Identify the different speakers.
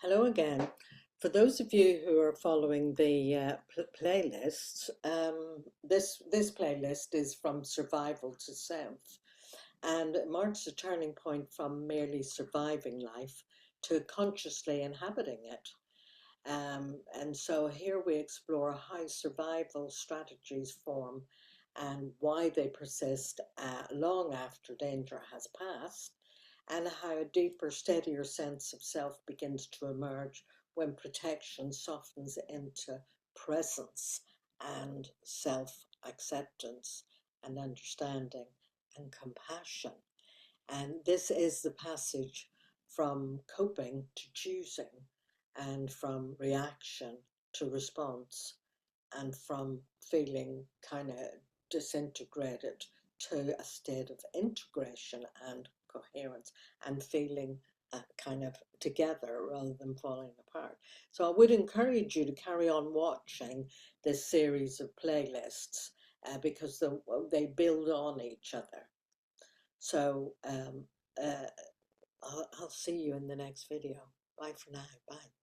Speaker 1: Hello again. For those of you who are following the playlists, this playlist is from survival to self, and it marks a turning point from merely surviving life to consciously inhabiting it. And so here we explore how survival strategies form and why they persist long after danger has passed, and how a deeper, steadier sense of self begins to emerge when protection softens into presence and self acceptance and understanding and compassion. And this is the passage from coping to choosing, and from reaction to response, and from feeling kind of disintegrated to a state of integration and coherence, and feeling kind of together rather than falling apart. So I would encourage you to carry on watching this series of playlists because they build on each other. So uh, I'll see you in the next video. Bye for now. Bye.